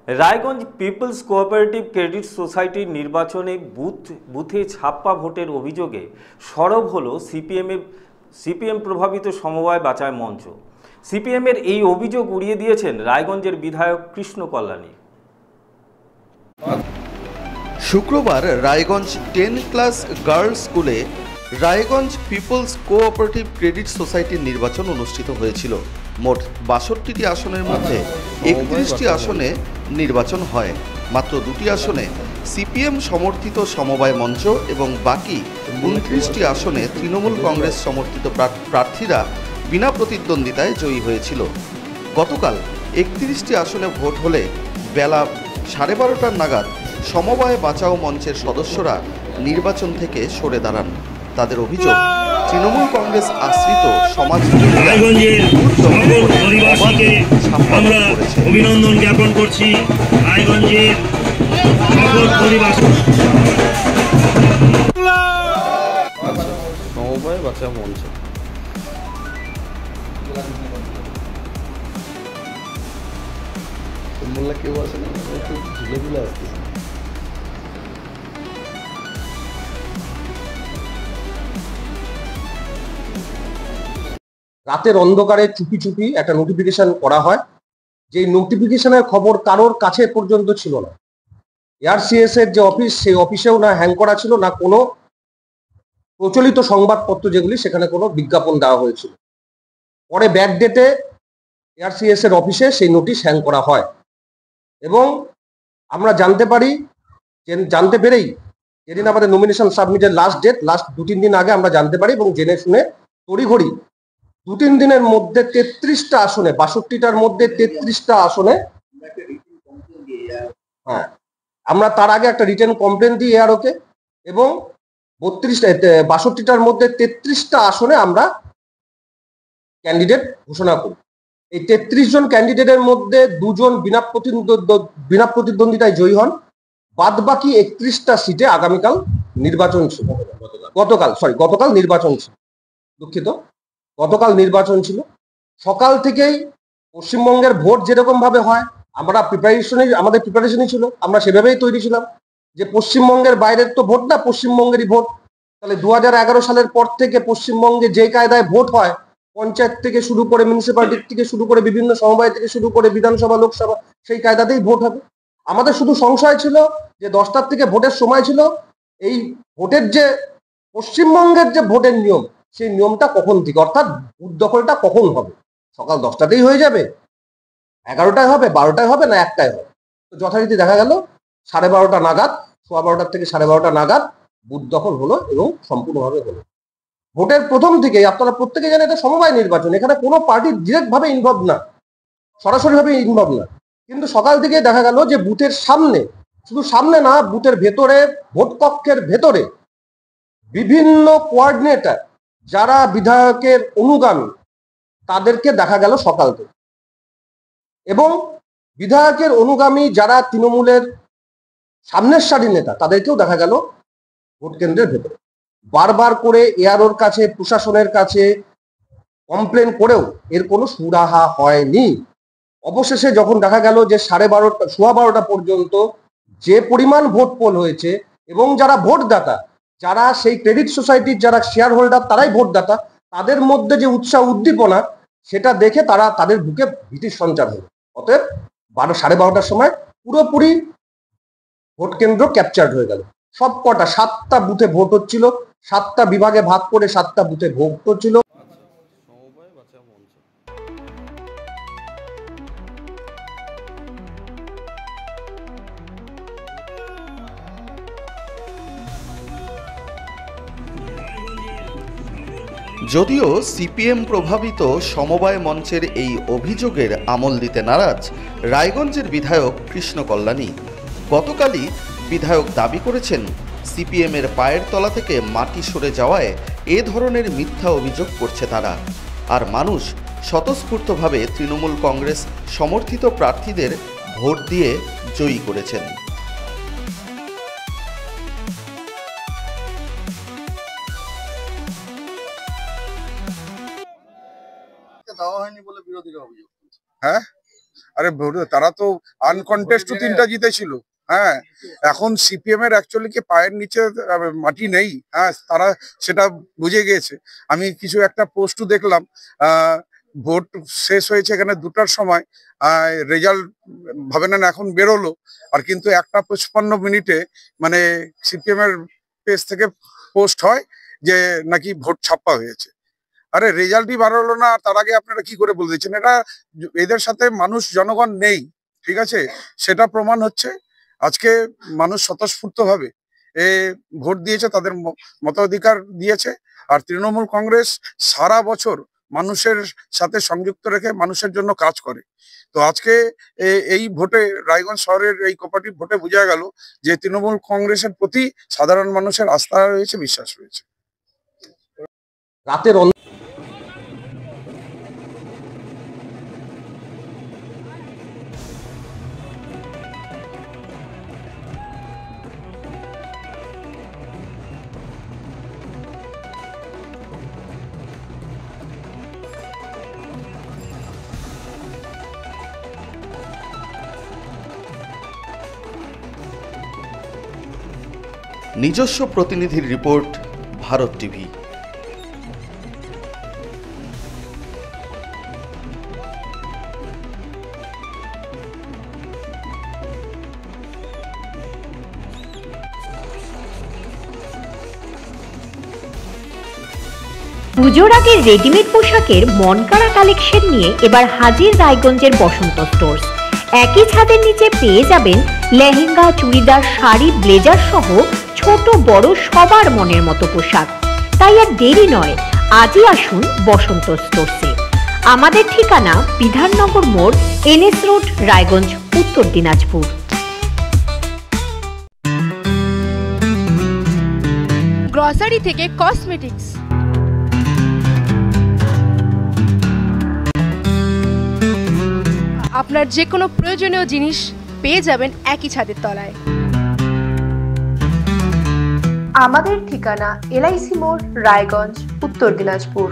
Raiganj people's cooperative credit সোসাইটির নির্বাচনে বুথে ছাপ্পা ভোটের অভিযোগে সরব হল সিপিএম প্রভাবিত সমবায় বাঁচায় মঞ্চ। সিপিএমের এই অভিযোগ উড়িয়ে দিয়েছেন রায়গঞ্জের বিধায়ক কৃষ্ণ কল্যাণী। শুক্রবার রায়গঞ্জ 10 ক্লাস গার্লস স্কুলে রায়গঞ্জ পিপলস কোঅপারেটিভ ক্রেডিট সোসাইটির নির্বাচন অনুষ্ঠিত হয়েছিল। মোট 62টি আসনের মধ্যে 31টি আসনে নির্বাচন হয়। মাত্র 2টি আসনে সিপিএম সমর্থিত সমবায় মঞ্চ এবং বাকি 29টি আসনে তৃণমূল কংগ্রেস সমর্থিত প্রার্থীরা বিনা প্রতিদ্বন্দ্বিতায় জয়ী হয়েছিল। গতকাল 31টি আসনে ভোট হলে বেলা 12:30 নাগাদ সমবায় বাঁচাও মঞ্চের সদস্যরা নির্বাচন থেকে সরে দাঁড়ান। তাদের অভিযোগ, তৃণমূল কংগ্রেস আশ্রিত সমাজ আমরা অভিনন্দন জ্ঞাপন করছি। রায়গঞ্জের সমবায় বাঁচাও মঞ্চ কেউ আসে না, একটু ঝুলে ঝুলে আসতেছে। রাতের অন্ধকারে চুপি চুপি একটা নোটিফিকেশন করা হয়, যে নোটিফিকেশনের খবর কারোর কাছে পর্যন্ত ছিল না। এআরসিএস এর যে অফিস, সেই অফিসেও না হ্যাং করা ছিল, না কোনো প্রচলিত সংবাদপত্র যেগুলি সেখানে কোনো বিজ্ঞাপন দেওয়া হয়েছিল। পরে ব্যাক ডেটে এআরসিএস এর অফিসে সেই নোটিশ হ্যাং করা হয় এবং আমরা জানতে পেরেই যেদিন আমাদের নমিনেশন সাবমিটের লাস্ট ডেট, লাস্ট 2-3 দিন আগে আমরা জানতে পারি এবং জেনে শুনে তড়িঘড়ি 2-3 দিনের মধ্যে 33টা আসনে, 62টার মধ্যে 33টা আসনে, হ্যাঁ, আমরা তার আগে একটা রিটেন কমপ্লেন দিই এআরওকে এবং 62টার মধ্যে 33টা আসনে আমরা ক্যান্ডিডেট ঘোষণা করি। এই 33 জন ক্যান্ডিডেটের মধ্যে 2 জন বিনা প্রতিদ্বন্দ্বিতায় জয়ী হন। বাদ বাকি 31টা সিটে আগামীকাল নির্বাচন ছিল। গতকাল নির্বাচন ছিল, দুঃখিত, গতকাল নির্বাচন ছিল। সকাল থেকেই পশ্চিমবঙ্গের ভোট যেরকম ভাবে হয় আমাদের প্রিপারেশনই ছিল, আমরা সেভাবেই তৈরি ছিলাম যে পশ্চিমবঙ্গের বাইরের তো ভোট না, পশ্চিমবঙ্গেরই ভোট। তাহলে 2011 সালের পর থেকে পশ্চিমবঙ্গে যে কায়দায় ভোট হয়, পঞ্চায়েত থেকে শুরু করে, মিউনিসিপ্যালিটি থেকে শুরু করে, বিভিন্ন সমবায় থেকে শুরু করে বিধানসভা, লোকসভা, সেই কায়দাতেই ভোট হবে। আমাদের শুধু সংশয় ছিল যে 10টার থেকে ভোটের সময় ছিল, এই ভোটের যে পশ্চিমবঙ্গের যে ভোটের নিয়ম, সেই নিয়মটা কখন থেকে, অর্থাৎ বুথ দখলটা কখন হবে। সকাল 10টাতেই হয়ে যাবে, 11টায় হবে, 12টায় হবে, না 1টায় হবে। তো যথারীতি দেখা গেল 12:30 নাগাদ, 12:15 থেকে 12:30 নাগাদ বুথ দখল হলো এবং সম্পূর্ণভাবে হলো। ভোটের প্রথম থেকেই আপনারা প্রত্যেকে জানেন এটা সমবায় নির্বাচন, এখানে কোনো পার্টি ডিরেক্ট ভাবে ইনভলভ না, সরাসরি ভাবে ইনভলভ না। কিন্তু সকাল থেকে দেখা গেল যে বুথের সামনে, শুধু সামনে না, বুথের ভেতরে, ভোট কক্ষের ভেতরে বিভিন্ন কোঅর্ডিনেটর যারা বিধায়কের অনুগামী, তাদেরকে দেখা গেল সকাল থেকে, এবং বিধায়কের অনুগামী যারা তৃণমূলের সামনের সারির নেতা, তাদেরকেও দেখা গেল ভোট কেন্দ্রের ভেতরে। বারবার করে এআরওর কাছে, প্রশাসনের কাছে কমপ্লেন করেও এর কোনো সুরাহা হয়নি। অবশেষে যখন দেখা গেল যে 12:30 পর্যন্ত যে পরিমাণ ভোট পোল হয়েছে এবং যারা ভোটদাতা, যারা সেই ক্রেডিট সোসাইটির যারা শেয়ার হোল্ডার, তারাই ভোটদাতা, তাদের মধ্যে যে উৎসাহ উদ্দীপনা, সেটা দেখে তাদের বুকে ভীতির সঞ্চার হলো। অতএব 12:30টার সময় পুরোপুরি ভোট কেন্দ্র ক্যাপচার্ড হয়ে গেল। সব কটা 7টা বুথে ভোট হচ্ছিল, 7টা বিভাগে ভাগ করে 7টা বুথে ভোট হচ্ছিল। যদিও সিপিএম প্রভাবিত সমবায় মঞ্চের এই অভিযোগের আমল দিতে নারাজ রায়গঞ্জের বিধায়ক কৃষ্ণ কল্যাণী। গতকালই বিধায়ক দাবি করেছেন, সিপিএমের পায়ের তলা থেকে মাটি সরে যাওয়ায় এ ধরনের মিথ্যা অভিযোগ করছে তারা, আর মানুষ স্বতঃস্ফূর্তভাবে তৃণমূল কংগ্রেস সমর্থিত প্রার্থীদের ভোট দিয়ে জয়ী করেছেন। দেওয়া হয়নি বলে বিরোধীরা অভিযোগ করছে। হ্যাঁ, আরে তারা তো আনকন্টেস্ট 3টা জিতেছিল। হ্যাঁ, এখন সিপিএম এর অ্যাকচুয়ালি কি পায়ের নিচে মাটি নেই। হ্যাঁ, তারা সেটা বুঝে গিয়েছে। আমি কিছু একটা পোস্টও দেখলাম, ভোট শেষ হয়েছে এখানে 2টার সময়, রেজাল্ট ভাবে না এখন বেরোলো, আর কিন্তু 1:55 মানে সিপিএম এর পেজ থেকে পোস্ট হয় যে নাকি ভোট ছাপ্পা হয়েছে। আরে রেজাল্টই বার হলো না, তার আগে আপনারা কি করে বলে দিচ্ছেন? এটা এদের সাথে মানুষ জনগণ নেই, ঠিক আছে, সেটা প্রমাণ হচ্ছে। আজকে মানুষ স্বতঃস্ফূর্ত ভাবে ভোট দিয়েছে, তাদের মতাধিকার দিয়েছে। আর তৃণমূল কংগ্রেস সারা বছর মানুষের সাথে সংযুক্ত রেখে মানুষের জন্য কাজ করে। তো আজকে এই ভোটে, রায়গঞ্জ শহরের এই কোঅপারেটিভ ভোটে বোঝা গেল যে তৃণমূল কংগ্রেসের প্রতি সাধারণ মানুষের আস্থা রয়েছে, বিশ্বাস রয়েছে। রাতের নিজস্ব প্রতিনিধির রিপোর্ট, ভারত টিভি। পুজোর আগে রেডিমেড পোশাকের মনকাড়া কালেকশন নিয়ে এবার হাজির রায়গঞ্জের বসন্ত স্টোর্স। একই ছাদের নিচে পেয়ে যাবেন লেহেঙ্গা, চুড়িদার, শাড়ি, ব্লেজার সহ ছোট বড় সবার মনের মতো পোশাক। তাই আর দেরি নয়, আজই আসুন বসন্ত স্টোর্সে। আমাদের ঠিকানা বিধাননগর মোড়, NS রোড, রায়গঞ্জ, উত্তর দিনাজপুর। গ্রসারি থেকে কসমেটিক্স, আপনার যে কোনো প্রয়োজনীয় জিনিস পেয়ে যাবেন একই ছাদের তলায়। আমাদের ঠিকানা LIC মোড়, রায়গঞ্জ, উত্তর দিনাজপুর।